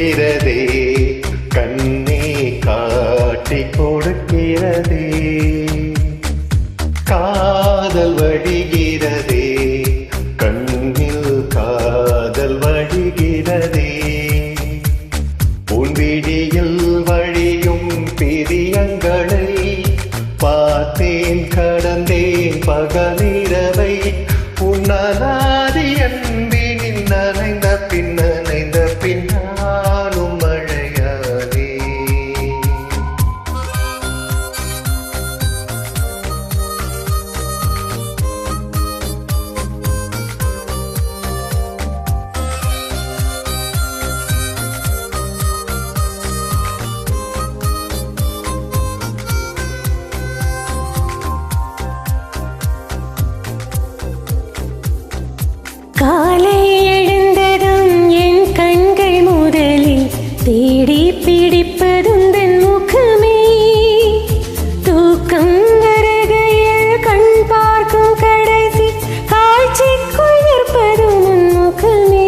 கொடுக்கிறதே கண்ணே காட்டி கொடுக்கிறதே காதல் வழிகிறதே கண்ணில் காதல் வழிகிறதே உன் விழியில் வழியும் பிரியங்களை பார்த்தேன் கடந்தேன் பகலிரவை உன்னலாதி அன்பினில் நனைந்த பின்னாலும் மழையானே காலை எழுந்ததும் என் கண்கள் முதலில் தேடி பிடிப்பதும் தன் முகமே தூக்கம் வருகையில் கண் பார்க்கும் கடைசி காட்சிக்குள் நிற்பதும் உன் முகமே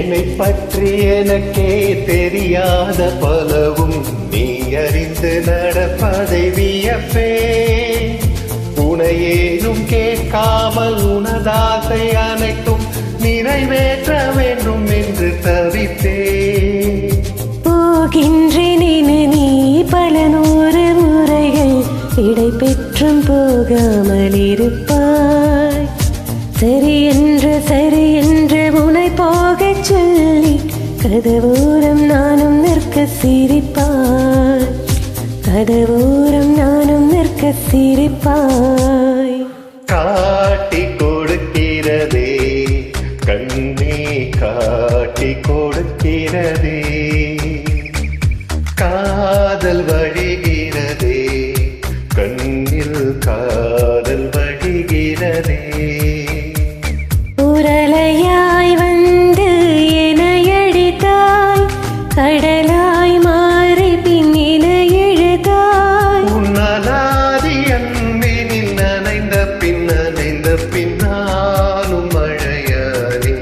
என்னை பற்றி எனக்கே தெரியாத பலவும் நீ அறிந்து நடப்பதை வியப்பே உனையேனும் கேட்காமல் உனதாசை அனைத்தும் நிறைவேற்ற வேண்டும் என்று தவித்தே போகின்றேன் நீ பல 100 முறைகள் இடை பெற்றும் போகாமல் இருப்பாய் சரி என்று உனை போகச் சொல்லி கதவோரம் நானும் நிற்க சிரிப்பாய் கதவோரம் நானும் நிற்க சிரிப்பாய் காட்டி கொடுக்கிறதே கண்ணே காட்டி கொடுக்கிறதே காதல் வழிகிறதே கண்ணில் காதல் வழிகிறதே உரலையாய் வந்து என்னை அடித்தாய் கடலாய் மாறி பின்னில எழுதாய் உன்னலாதி அன்பினில் நனைந்த பின்னாலும் மழையானே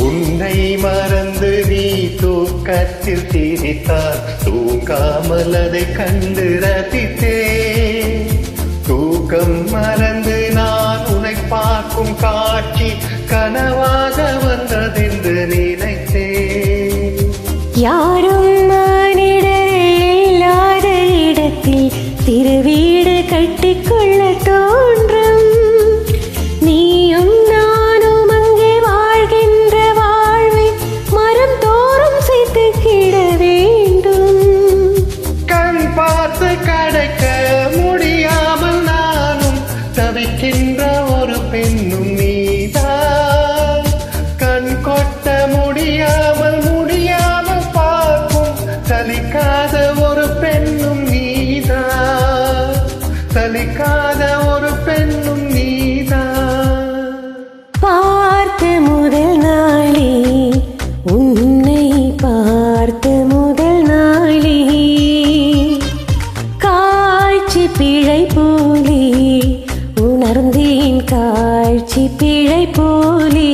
உன்னை மறந்து நீ தூக்கத்தில் சிரித்தால் தூங்காமல் அதை கண்டு ரசித்தே தூக்கம் மறந்து நான் உன்னை பார்க்கும் காட்சி கனவாக வந்ததென்று நினைத்தேன் யாரும் மானிடரே இல்லாத இடத்தில் திருவீடு கட்டிக்கொள்ள தோன்றும் நீயும் நானும் அங்கே வாழ்கின்ற வாழ்வை மரம் தோறும் சேர்த்து கிட வேண்டும் கண் பார்த்து கிடைக்க முடியாமல் நானும் தவிக்கின்ற ஒரு பெண்ணும் நீதான் கண் கொட்ட முடியாமல் பார்க்கும் சலிக்காத ஒரு பெண்ணும் நீதான் சலிக்காத ஒரு பெண்ணும் நீதான் பார்த்த முதல் நாளே உன்னை பார்த்த முதல் நாளே காட்சி பிழை போலே உணர்ந்தேன் காட்சி பிழை போலே